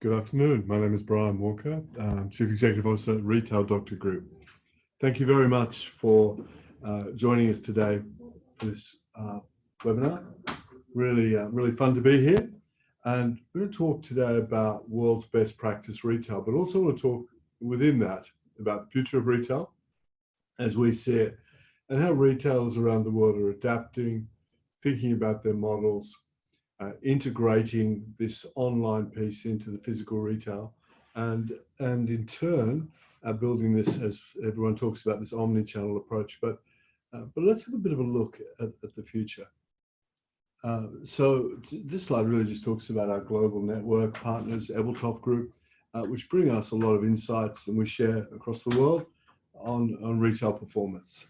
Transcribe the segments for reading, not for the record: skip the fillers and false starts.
Good afternoon. My name is Brian Walker, Chief Executive Officer at Retail Doctor Group. Thank you very much for joining us today for this webinar. Really fun to be here. And we're going to talk today about world's best practice retail, but also want to talk within that about the future of retail as we see it, and how retailers around the world are adapting, thinking about their models, integrating this online piece into the physical retail, and in turn building this, as everyone talks about, this omnichannel approach. But let's have a bit of a look at the future. So this slide really just talks about our global network partners, Ebeltoft Group, which bring us a lot of insights, and we share across the world on retail performance.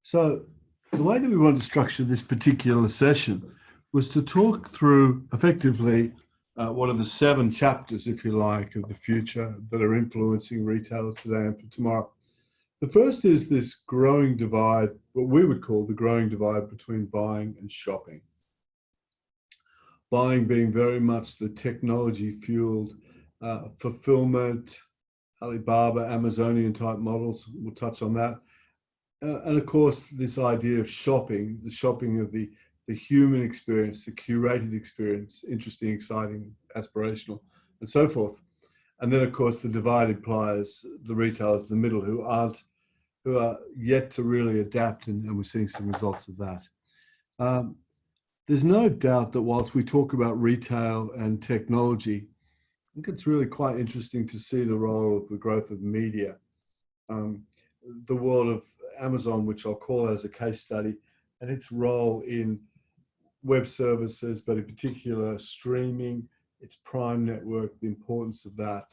So the way that we wanted to structure this particular session was to talk through effectively what are the 7 chapters, if you like, of the future that are influencing retailers today and for tomorrow. The first is this growing divide, what we would call the growing divide between buying and shopping. Buying being very much the technology-fueled fulfillment, Alibaba, Amazonian type models, we'll touch on that. And of course, this idea of shopping, the shopping of the human experience, the curated experience, interesting, exciting, aspirational, and so forth. And then, of course, the divide implies the retailers in the middle who are yet to really adapt, and we're seeing some results of that. There's no doubt that whilst we talk about retail and technology, I think it's really quite interesting to see the role of the growth of media. The world of Amazon, which I'll call as a case study, and its role in web services, but in particular streaming, its Prime network, the importance of that,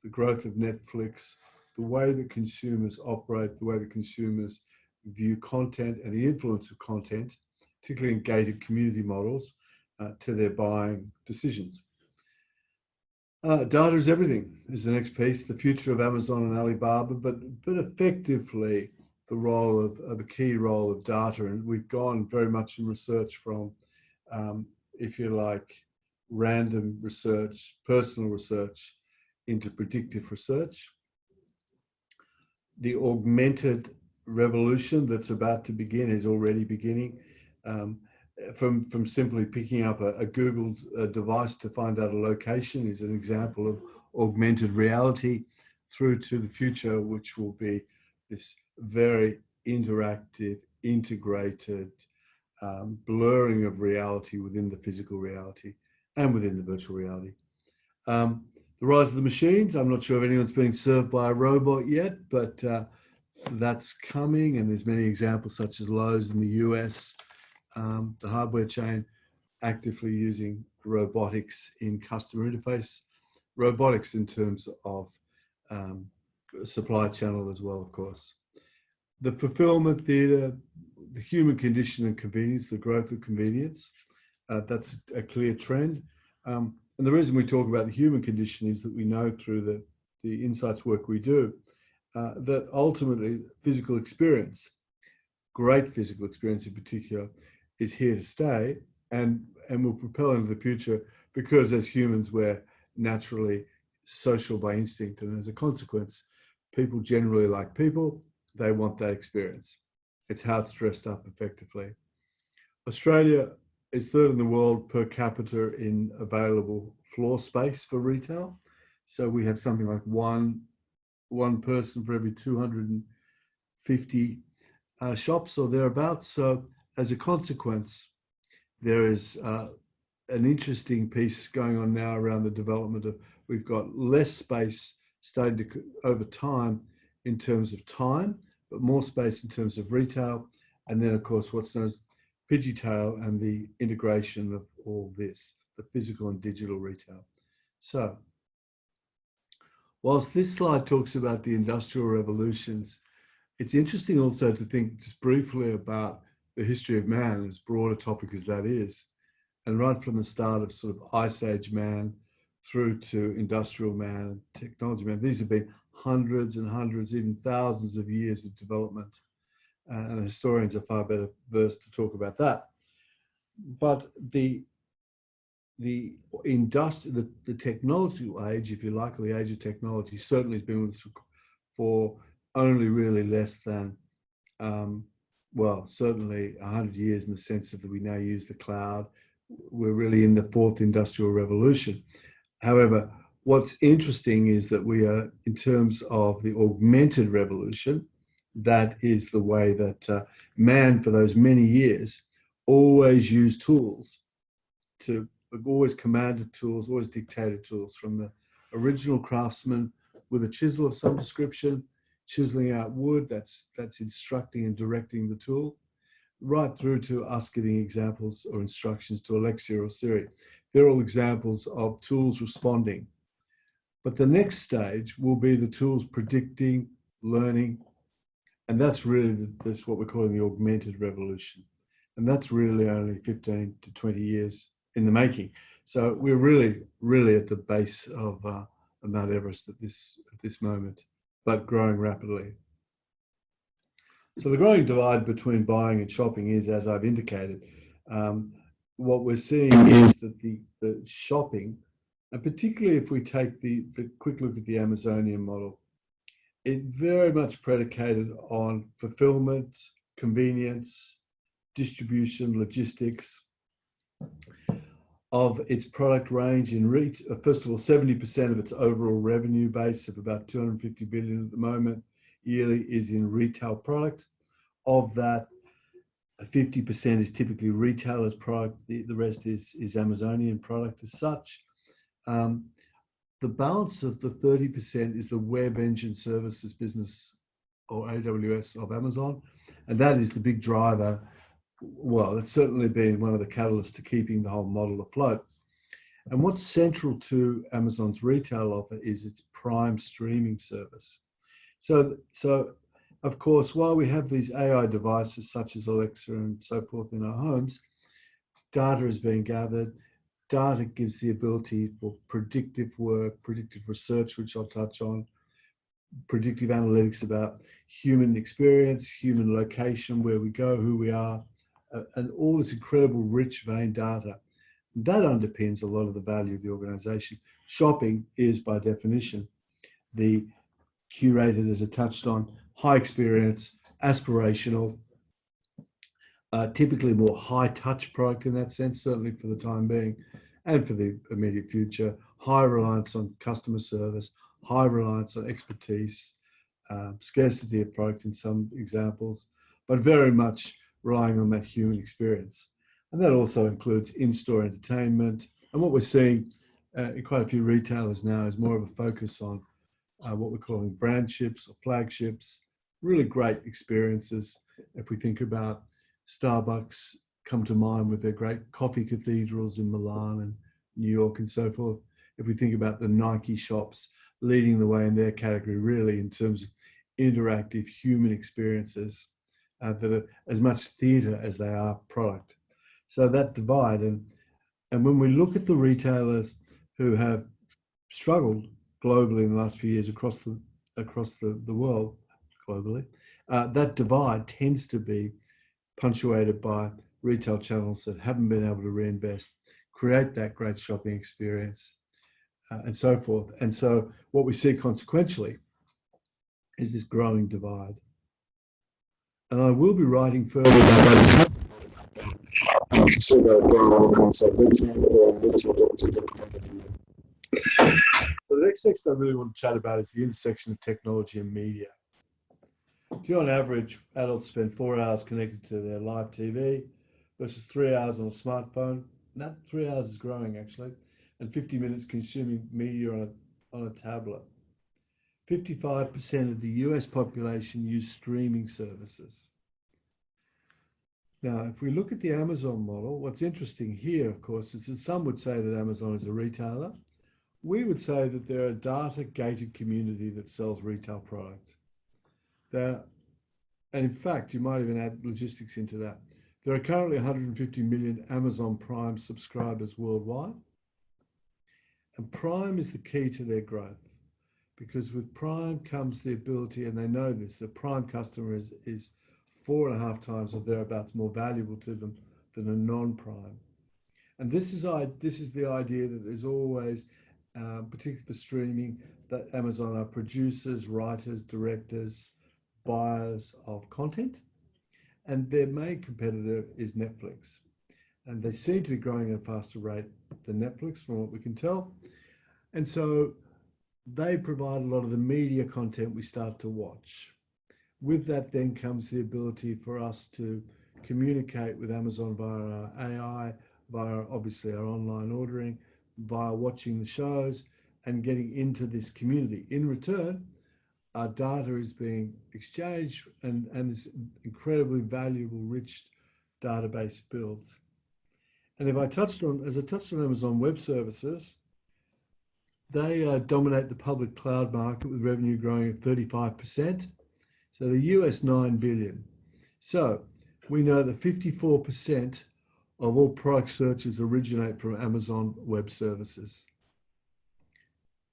the growth of Netflix, the way that consumers operate, the way that consumers view content, and the influence of content, particularly in gated community models, to their buying decisions. Data is everything is the next piece, the future of Amazon and Alibaba, but effectively the role of the key role of data. And we've gone very much in research from, if you like, random research, personal research, into predictive research. The augmented revolution that's about to begin is already beginning. From simply picking up a Google device to find out a location is an example of augmented reality, through to the future, which will be this very interactive, integrated blurring of reality within the physical reality and within the virtual reality. The rise of the machines, I'm not sure if anyone's being served by a robot yet, but that's coming, and there's many examples such as Lowe's in the US, the hardware chain actively using robotics in customer interface, robotics in terms of supply channel as well, of course. The fulfillment theatre, the human condition and convenience, the growth of convenience, that's a clear trend. And the reason we talk about the human condition is that we know through the insights work we do, that ultimately physical experience, great physical experience in particular, is here to stay and will propel into the future, because as humans we're naturally social by instinct, and as a consequence people generally like people, they want that experience. It's how it's dressed up effectively. Australia is 3rd in the world per capita in available floor space for retail, so we have something like one person for every 250 shops or thereabouts. So as a consequence, there is an interesting piece going on now around the development of, we've got less space starting to, over time, in terms of time, but more space in terms of retail. And then, of course, what's known as Pidgey-tail and the integration of all this, the physical and digital retail. So, whilst this slide talks about the industrial revolutions, it's interesting also to think just briefly about the history of man, as broad a topic as that is, and right from the start of sort of Ice Age man through to industrial man, technology man. These have been hundreds and hundreds, even thousands of years of development, and historians are far better versed to talk about that. But the the technological age, if you like, or the age of technology, certainly has been with us for only really less than, well, certainly 100 years, in the sense of that we now use the cloud. We're really in the fourth industrial revolution. However, what's interesting is that we are, in terms of the augmented revolution, that is the way that man, for those many years, always used tools to, always commanded tools, always dictated tools, from the original craftsman with a chisel of some description, chiseling out wood, that's instructing and directing the tool, right through to us giving examples or instructions to Alexia or Siri. They're all examples of tools responding. But the next stage will be the tools predicting, learning, and that's really that's what we're calling the augmented revolution. And that's really only 15 to 20 years in the making. So we're really at the base of Mount Everest at this moment, but growing rapidly. So the growing divide between buying and shopping is, as I've indicated, what we're seeing is that the shopping, and particularly if we take the quick look at the Amazonian model, it very much predicated on fulfillment, convenience, distribution, logistics of its product range in retail. First of all, 70% of its overall revenue base of about 250 billion at the moment yearly is in retail product. Of that, 50% is typically retailers' product. The rest is Amazonian product as such. The balance of the 30% is the web engine services business, or AWS, of Amazon. And that is the big driver. Well, it's certainly been one of the catalysts to keeping the whole model afloat. And what's central to Amazon's retail offer is its Prime streaming service. So of course, while we have these AI devices such as Alexa and so forth in our homes, data is being gathered. Data gives the ability for predictive work, predictive research, which I'll touch on, predictive analytics about human experience, human location, where we go, who we are, and all this incredible rich vein data. That underpins a lot of the value of the organization. Shopping is, by definition, the curated, as I touched on, high experience, aspirational, typically more high touch product in that sense, certainly for the time being and for the immediate future. High reliance on customer service, high reliance on expertise, scarcity of product in some examples, but very much relying on that human experience. And that also includes in-store entertainment. And what we're seeing in quite a few retailers now is more of a focus on what we're calling brandships or flagships, really great experiences. If we think about Starbucks, come to mind with their great coffee cathedrals in Milan and New York and so forth. If we think about the Nike shops leading the way in their category, really in terms of interactive human experiences that are as much theatre as they are product. So that divide, and when we look at the retailers who have struggled globally in the last few years across the world globally, that divide tends to be punctuated by retail channels that haven't been able to reinvest, create that great shopping experience, and so forth. And so what we see consequentially is this growing divide. And I will be writing further about that. So the next section I really want to chat about is the intersection of technology and media. On average, adults spend 4 hours connected to their live TV versus 3 hours on a smartphone. And that 3 hours is growing actually, and 50 minutes consuming media on a tablet. 55% of the US population use streaming services. Now, if we look at the Amazon model, what's interesting here, of course, is that some would say that Amazon is a retailer. We would say that they're a data-gated community that sells retail product. And in fact, you might even add logistics into that. There are currently 150 million Amazon Prime subscribers worldwide. And Prime is the key to their growth, because with Prime comes the ability, and they know this, the Prime customer is 4.5 times or thereabouts more valuable to them than a non-Prime. And this is the idea that there's always, particularly for streaming, that Amazon are producers, writers, directors, buyers of content, and their main competitor is Netflix. And they seem to be growing at a faster rate than Netflix, from what we can tell. And so they provide a lot of the media content we start to watch. With that then comes the ability for us to communicate with Amazon via our AI, via obviously our online ordering, via watching the shows and getting into this community. In return, our data is being exchanged and this incredibly valuable, rich database builds. And as I touched on Amazon Web Services, they dominate the public cloud market with revenue growing at 35%. So the US 9 billion. So we know that 54% of all product searches originate from Amazon Web Services.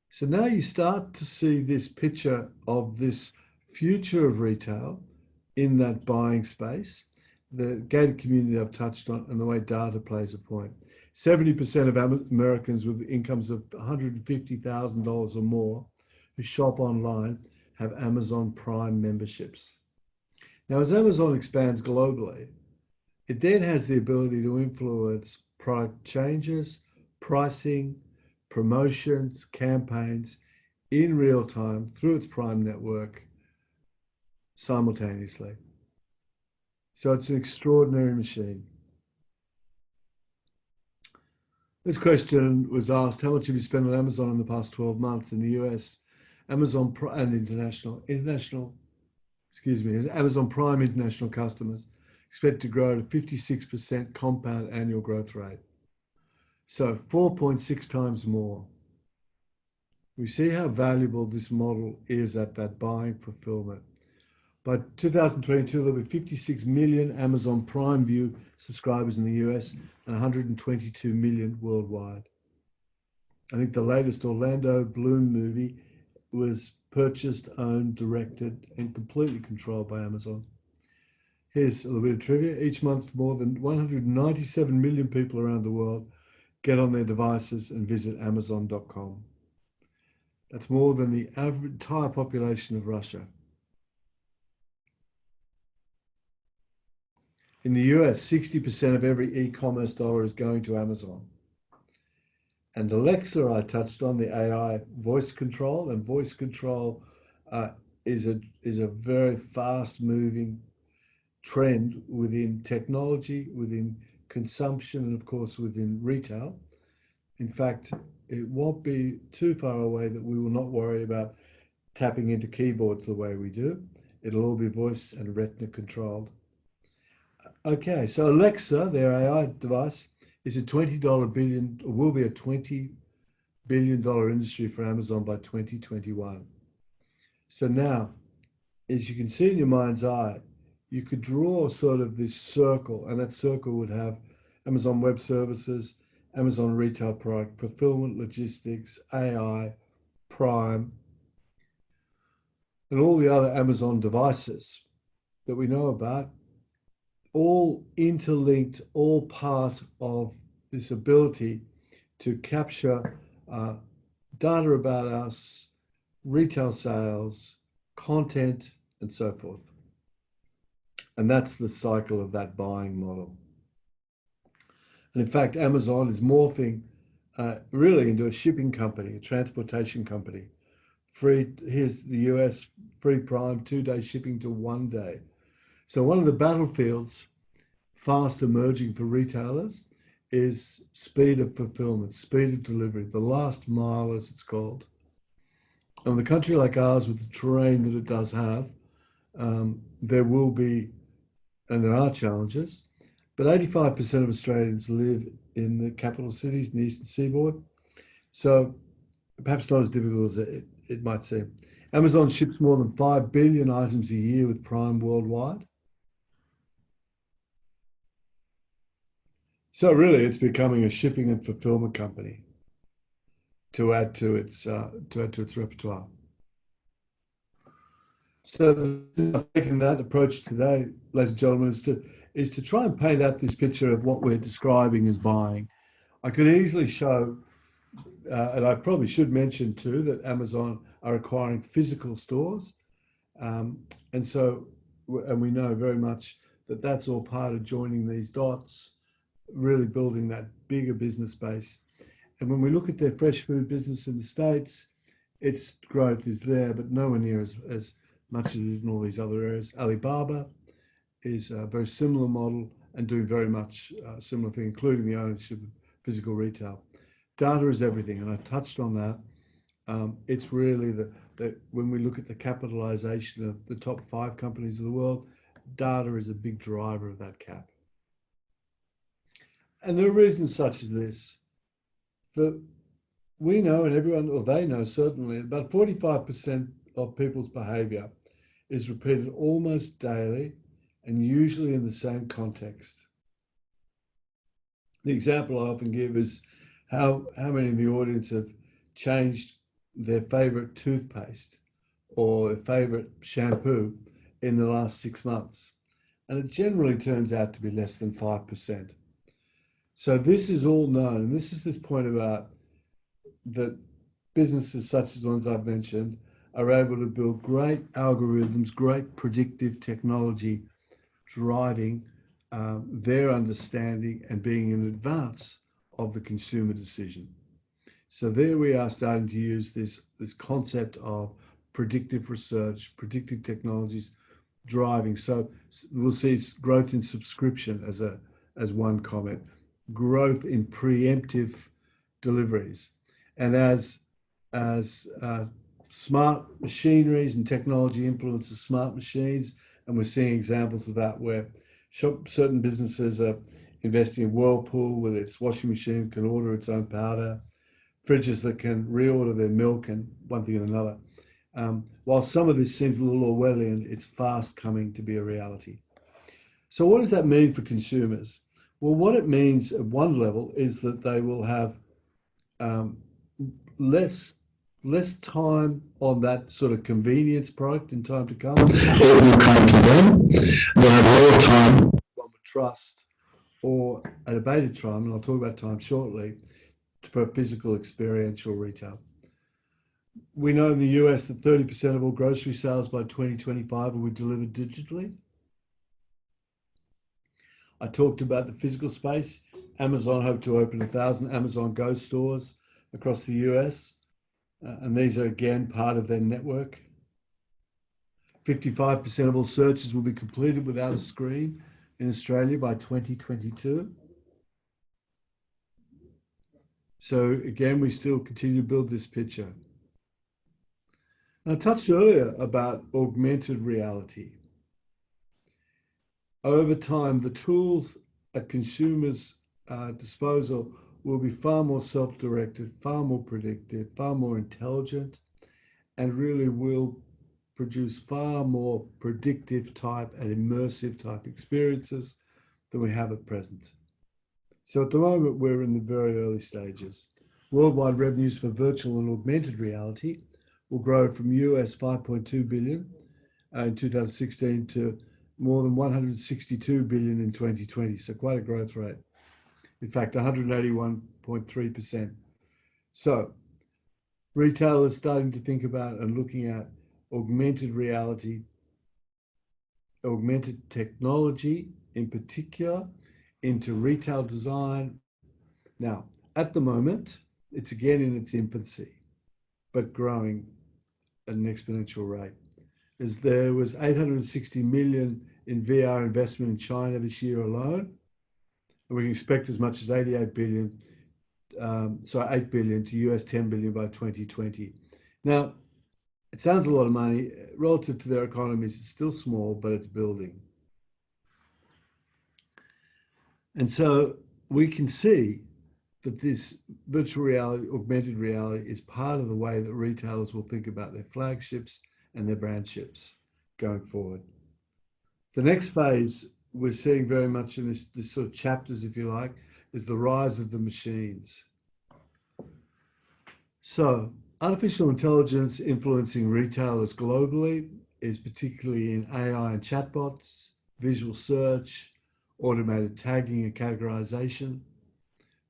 So now you start to see this picture of this future of retail in that buying space, the gated community I've touched on, and the way data plays a point. 70% of Americans with incomes of $150,000 or more who shop online have Amazon Prime memberships. Now, as Amazon expands globally, it then has the ability to influence product changes, pricing, promotions, campaigns in real time through its Prime network simultaneously. So it's an extraordinary machine. This question was asked, how much have you spent on Amazon in the past 12 months in the US? Amazon and Amazon Prime international customers expect to grow at a 56% compound annual growth rate. So 4.6 times more. We see how valuable this model is at that buying fulfillment. By 2022, there'll be 56 million Amazon Prime View subscribers in the US and 122 million worldwide. I think the latest Orlando Bloom movie was purchased, owned, directed, and completely controlled by Amazon. Here's a little bit of trivia. Each month, more than 197 million people around the world get on their devices and visit Amazon.com. That's more than the entire population of Russia. In the US, 60% of every e-commerce dollar is going to Amazon. And Alexa, I touched on the AI voice control, and voice control is a very fast-moving trend within technology, within consumption, and of course within retail. In fact, it won't be too far away that we will not worry about tapping into keyboards the way we do. It'll all be voice and retina controlled. Okay, so Alexa, their AI device, is a $20 billion, or will be a $20 billion industry for Amazon by 2021. So now, as you can see in your mind's eye, you could draw sort of this circle, and that circle would have Amazon Web Services, Amazon Retail Product, Fulfillment, Logistics, AI, Prime, and all the other Amazon devices that we know about, all interlinked, all part of this ability to capture data about us, retail sales, content, and so forth. And that's the cycle of that buying model. And in fact, Amazon is morphing really into a shipping company, a transportation company. Here's the US, free Prime, 2-day shipping to 1 day. So one of the battlefields fast emerging for retailers is speed of fulfillment, speed of delivery, the last mile as it's called. And in a country like ours with the terrain that it does have, there will be, and there are challenges, but 85% of Australians live in the capital cities in the eastern seaboard. So perhaps not as difficult as it might seem. Amazon ships more than 5 billion items a year with Prime worldwide. So really, it's becoming a shipping and fulfillment company to add to its repertoire. So taking that approach today, ladies and gentlemen, is to try and paint out this picture of what we're describing as buying. I could easily show, and I probably should mention too, that Amazon are acquiring physical stores. And so, and we know very much that that's all part of joining these dots, really building that bigger business base. And when we look at their fresh food business in the States, its growth is there, but nowhere near as much as it is in all these other areas. Alibaba is a very similar model and doing very much similar thing, including the ownership of physical retail. Data is everything, and I touched on that. It's really that when we look at the capitalization of the top 5 companies of the world, data is a big driver of that cap. And there are reasons such as this. That we know, and everyone, or they know certainly, about 45% of people's behavior is repeated almost daily and usually in the same context. The example I often give is how many in the audience have changed their favorite toothpaste or their favorite shampoo in the last 6 months. And it generally turns out to be less than 5%. So this is all known. And this is this point about that businesses such as the ones I've mentioned are able to build great algorithms, great predictive technology, driving their understanding and being in advance of the consumer decision. So there we are starting to use this concept of predictive research, predictive technologies driving. So we'll see growth in subscription as one comment, growth in preemptive deliveries, and as smart machineries and technology influences smart machines, and we're seeing examples of that where certain businesses are investing in Whirlpool with its washing machine can order its own powder, fridges that can reorder their milk, and one thing and another. While some of this seems a little Orwellian, it's fast coming to be a reality. So what does that mean for consumers? Well, what it means at one level is that they will have less time on that sort of convenience product in time to come. It will come to them. They'll have more time on the trust or at a bated time, and I'll talk about time shortly, for physical experiential retail. We know in the US that 30% of all grocery sales by 2025 will be delivered digitally. I talked about the physical space. Amazon hope to open 1,000 Amazon Go stores across the US. And these are again part of their network. 55% of all searches will be completed without a screen in Australia by 2022. So again, we still continue to build this picture. I touched earlier about augmented reality. Over time, the tools at consumers' disposal will be far more self-directed, far more predictive, far more intelligent, and really will produce far more predictive type and immersive type experiences than we have at present. So at the moment, we're in the very early stages. Worldwide revenues for virtual and augmented reality will grow from US 5.2 billion in 2016 to more than 162 billion in 2020. So quite a growth rate. In fact, 181.3%. So retailers starting to think about and looking at augmented reality, augmented technology in particular, into retail design. Now, at the moment, it's again in its infancy, but growing at an exponential rate. As there was 860 million in VR investment in China this year alone, and we can expect as much as 8 billion to US 10 billion by 2020. Now, it sounds a lot of money. Relative to their economies, it's still small, but it's building. And so we can see that this virtual reality, augmented reality, is part of the way that retailers will think about their flagships and their brandships going forward. The next phase we're seeing very much in this sort of chapters, if you like, is the rise of the machines. So artificial intelligence influencing retailers globally is particularly in AI and chatbots, visual search, automated tagging and categorization,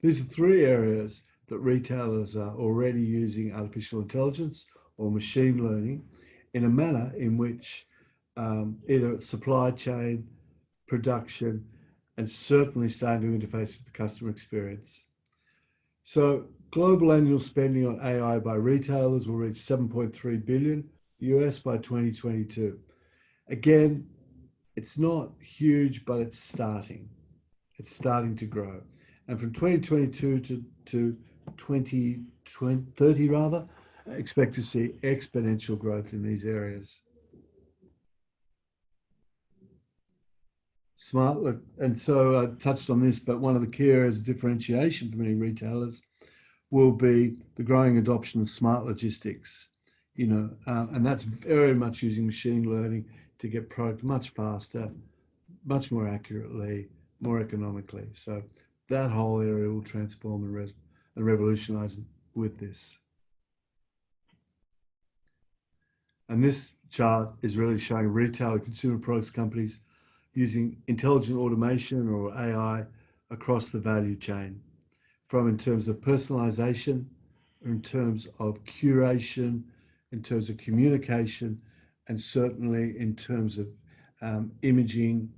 These are three areas that retailers are already using artificial intelligence or machine learning in a manner in which either it's supply chain, production, and certainly starting to interface with the customer experience. So global annual spending on AI by retailers will reach 7.3 billion US by 2022. Again, it's not huge, but it's starting. It's starting to grow. And from 2022 to 2030 rather, expect to see exponential growth in these areas. Smart, and so I touched on this, but one of the key areas of differentiation for many retailers will be the growing adoption of smart logistics, and that's very much using machine learning to get product much faster, much more accurately, more economically. So that whole area will transform and revolutionize with this. And this chart is really showing retail and consumer products companies using intelligent automation or AI across the value chain, from in terms of personalization, in terms of curation, in terms of communication, and certainly in terms of imaging,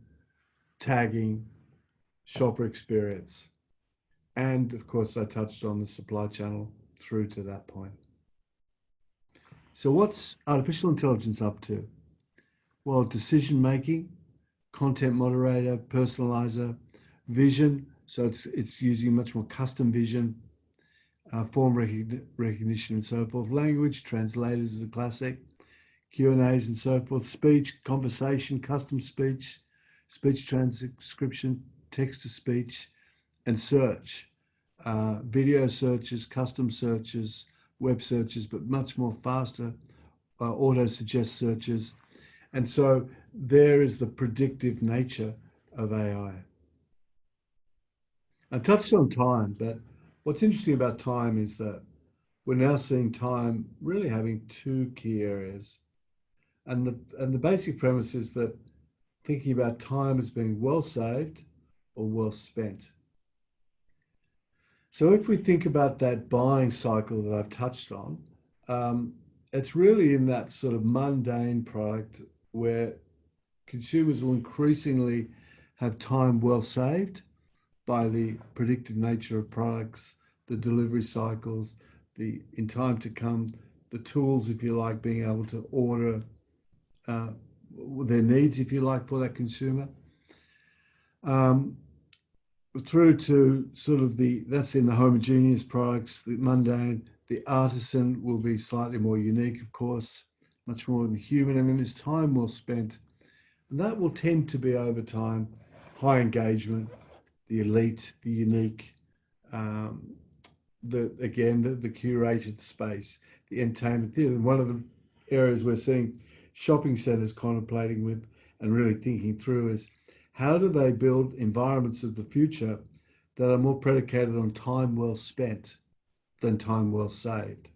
tagging, shopper experience. And of course, I touched on the supply channel through to that point. So what's artificial intelligence up to? Well, decision making, content moderator, personalizer, vision. So it's using much more custom vision, form recognition and so forth. Language, translators is a classic, Q&As and so forth. Speech, conversation, custom speech, speech transcription, text to speech, and search. Video searches, custom searches, web searches, but much more faster, auto-suggest searches. And so there is the predictive nature of AI. I touched on time, but what's interesting about time is that we're now seeing time really having two key areas. And the basic premise is that thinking about time as being well saved or well spent. So if we think about that buying cycle that I've touched on, it's really in that sort of mundane product where consumers will increasingly have time well saved by the predictive nature of products, the delivery cycles, the in time to come, the tools, if you like, being able to order their needs, if you like, for that consumer. Through to sort of that's in the homogeneous products, the mundane, the artisan will be slightly more unique, of course, much more than human, and then there's time well spent. And that will tend to be over time, high engagement, the elite, the unique, the curated space, the entertainment theatre. And one of the areas we're seeing shopping centres contemplating with and really thinking through is how do they build environments of the future that are more predicated on time well spent than time well saved?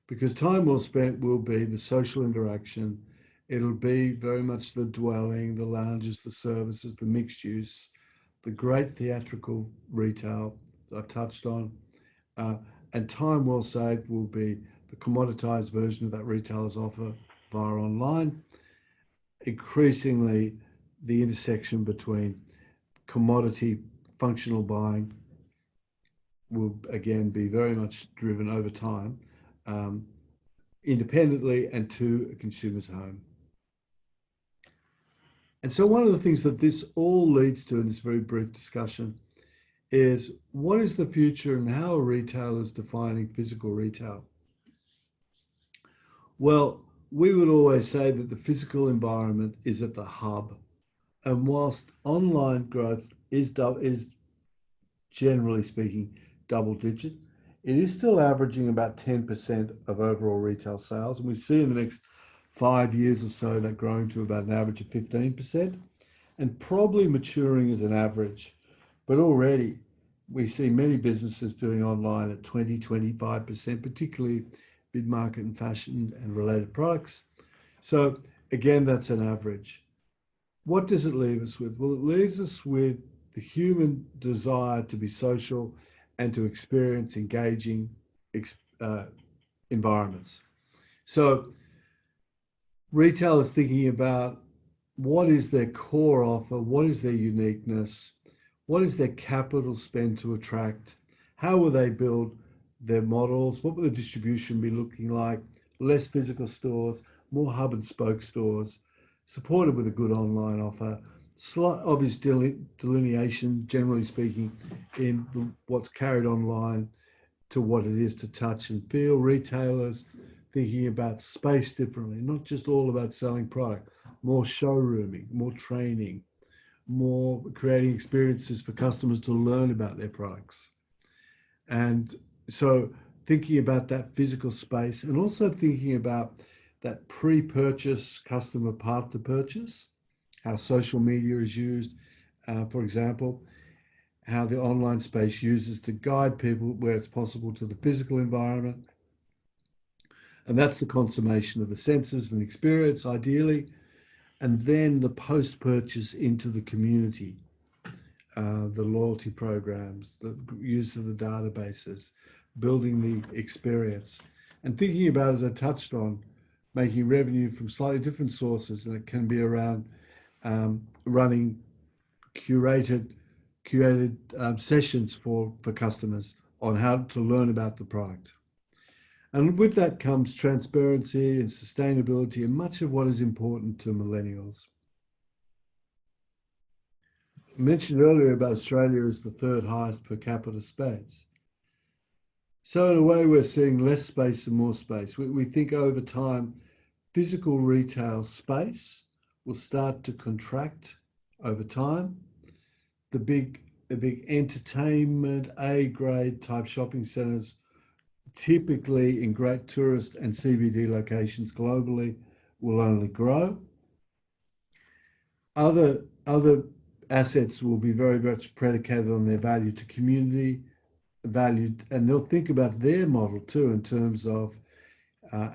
Because time well spent will be the social interaction. It'll be very much the dwelling, the lounges, the services, the mixed use, the great theatrical retail that I've touched on. And time well saved will be the commoditized version of that retailer's offer via online. Increasingly, the intersection between commodity functional buying will again be very much driven over time, independently and to a consumer's home. And so one of the things that this all leads to in this very brief discussion is what is the future and how are retailers defining physical retail? Well, we would always say that the physical environment is at the hub. And whilst online growth is generally speaking double digit, it is still averaging about 10% of overall retail sales. And we see in the next 5 years or so that growing to about an average of 15% and probably maturing as an average. But already we see many businesses doing online at 20, 25%, particularly mid-market and fashion and related products. So again, that's an average. What does it leave us with? Well, it leaves us with the human desire to be social and to experience engaging environments. So retail is thinking about what is their core offer, what is their uniqueness, what is their capital spend to attract, how will they build their models, what will the distribution be looking like, less physical stores, more hub and spoke stores, supported with a good online offer, slight obvious delineation, generally speaking, in what's carried online to what it is to touch and feel. Retailers thinking about space differently, not just all about selling product, more showrooming, more training, more creating experiences for customers to learn about their products. And so thinking about that physical space and also thinking about that pre-purchase customer path to purchase, how social media is used, for example, how the online space uses to guide people where it's possible to the physical environment. And that's the consummation of the senses and experience, ideally. And then the post-purchase into the community, the loyalty programs, the use of the databases, building the experience. And thinking about, as I touched on, making revenue from slightly different sources. And it can be around running curated sessions for customers on how to learn about the product. And with that comes transparency and sustainability and much of what is important to millennials. I mentioned earlier about Australia as the third highest per capita space. So in a way, we're seeing less space and more space. We think over time, physical retail space will start to contract over time. The big entertainment, A-grade type shopping centers, typically in great tourist and CBD locations globally, will only grow. Other assets will be very much predicated on their value to community, valued, and they'll think about their model too in terms of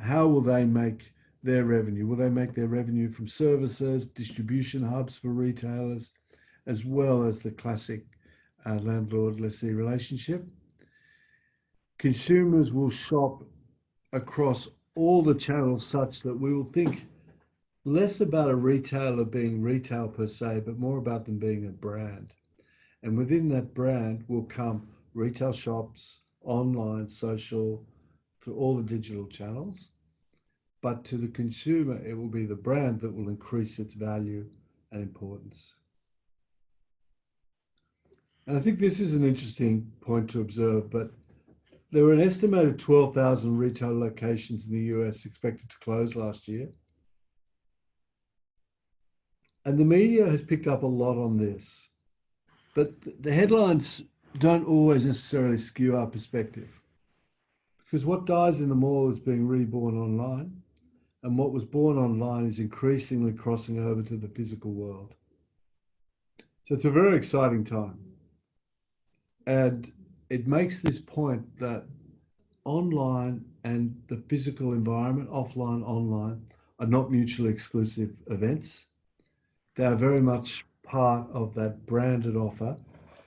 how will they make their revenue? Will they make their revenue from services, distribution hubs for retailers, as well as the classic landlord-lessee relationship? Consumers will shop across all the channels such that we will think less about a retailer being retail per se, but more about them being a brand. And within that brand will come retail shops, online, social, through all the digital channels. But to the consumer, it will be the brand that will increase its value and importance. And I think this is an interesting point to observe, but there were an estimated 12,000 retail locations in the US expected to close last year. And the media has picked up a lot on this, but the headlines don't always necessarily skew our perspective, because what dies in the mall is being reborn online, and what was born online is increasingly crossing over to the physical world. So it's a very exciting time. And it makes this point that online and the physical environment, offline, online, are not mutually exclusive events. They are very much part of that branded offer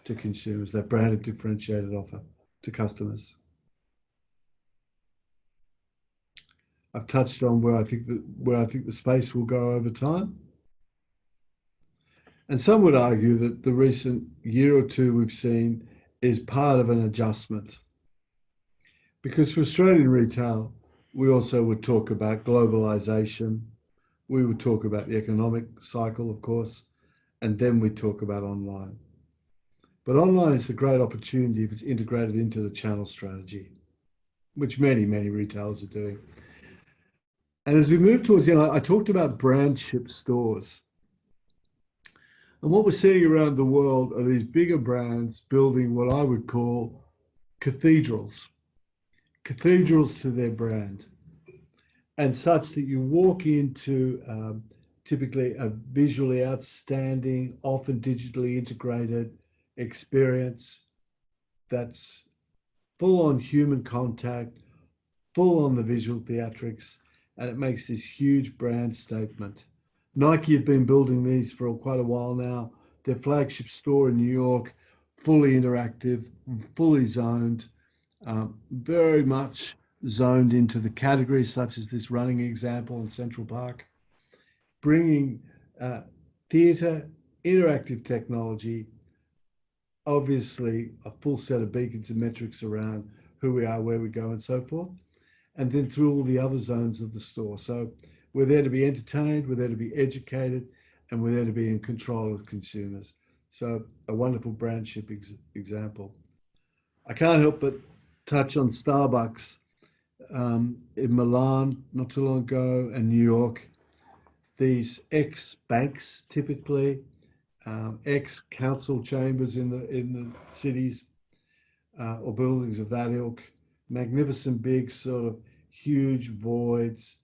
to consumers, that branded differentiated offer to customers. I've touched on where I think the space will go over time. And some would argue that the recent year or two we've seen is part of an adjustment. Because for Australian retail, we also would talk about globalization. We would talk about the economic cycle, of course, and then we talk about online. But online is a great opportunity if it's integrated into the channel strategy, which many retailers are doing. And as we move towards the end, I talked about brand ship stores. And what we're seeing around the world are these bigger brands building what I would call cathedrals to their brand. And such that you walk into typically a visually outstanding, often digitally integrated experience that's full on human contact, full on the visual theatrics, and it makes this huge brand statement. Nike have been building these for quite a while now. their flagship store in New York, fully interactive, fully zoned, very much zoned into the categories such as this running example in Central Park, bringing theatre, interactive technology, obviously a full set of beacons and metrics around who we are, where we go, and so forth, and then through all the other zones of the store. So we're there to be entertained, we're there to be educated, and we're there to be in control of consumers. So a wonderful brandship example. I can't help but touch on Starbucks in Milan not too long ago and New York. These ex-banks, typically, ex-council chambers in the cities or buildings of that ilk, magnificent big sort of huge voids,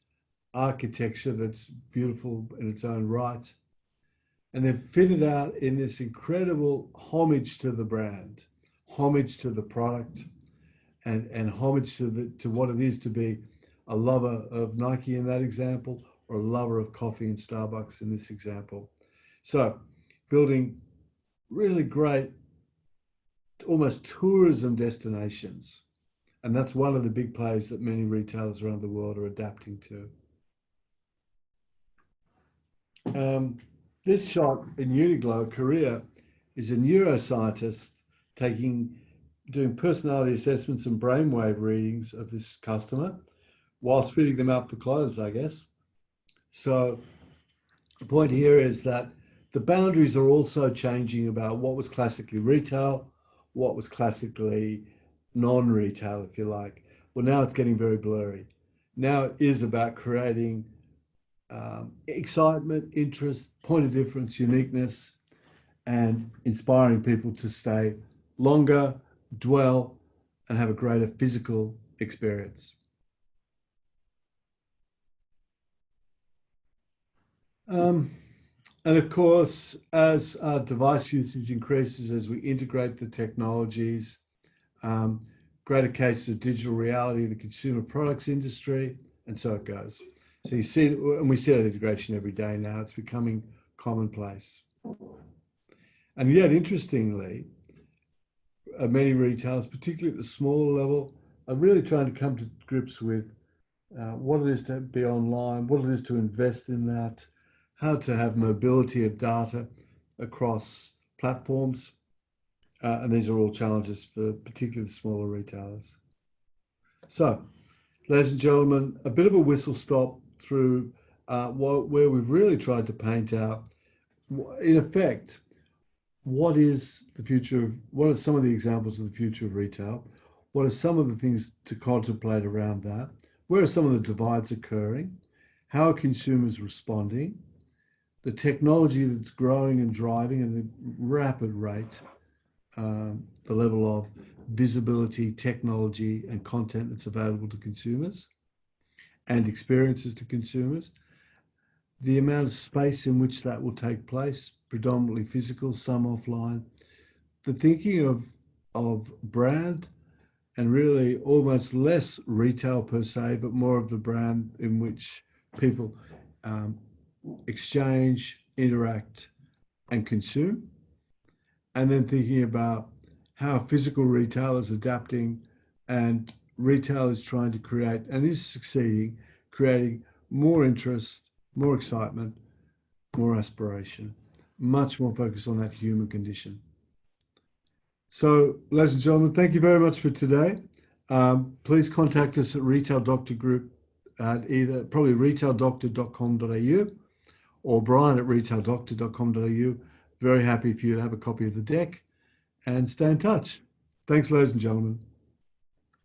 architecture that's beautiful in its own right. And they've fitted out in this incredible homage to the brand, homage to the product, and homage to what it is to be a lover of Nike in that example, or a lover of coffee and Starbucks in this example. So building really great, almost tourism destinations. And that's one of the big plays that many retailers around the world are adapting to. This shot in Uniqlo, Korea, is a neuroscientist doing personality assessments and brainwave readings of this customer whilst fitting them out for clothes, I guess. So the point here is that the boundaries are also changing about what was classically retail, what was classically non-retail, if you like. Well, now it's getting very blurry. Now it is about creating excitement, interest, point of difference, uniqueness, and inspiring people to stay longer, dwell, and have a greater physical experience. And of course, as our device usage increases, as we integrate the technologies, greater cases of digital reality in the consumer products industry, and so it goes. So you see, and we see that integration every day now. It's becoming commonplace. And yet, interestingly, many retailers, particularly at the smaller level, are really trying to come to grips with what it is to be online, what it is to invest in that, how to have mobility of data across platforms. And these are all challenges for particularly the smaller retailers. So, ladies and gentlemen, a bit of a whistle stop through where we've really tried to paint out, in effect, what is the future of, what are some of the examples of the future of retail? What are some of the things to contemplate around that? Where are some of the divides occurring? How are consumers responding? The technology that's growing and driving at a rapid rate, the level of visibility, technology, and content that's available to consumers and experiences to consumers, the amount of space in which that will take place, predominantly physical, some offline, the thinking of brand, and really almost less retail per se, but more of the brand in which people exchange, interact, and consume. And then thinking about how physical retail is adapting and retail is trying to create, and is succeeding, creating more interest, more excitement, more aspiration, much more focus on that human condition. So, ladies and gentlemen, thank you very much for today. Please contact us at Retail Doctor Group at either probably retaildoctor.com.au or Brian at retaildoctor.com.au. Very happy for you to have a copy of the deck and stay in touch. Thanks, ladies and gentlemen.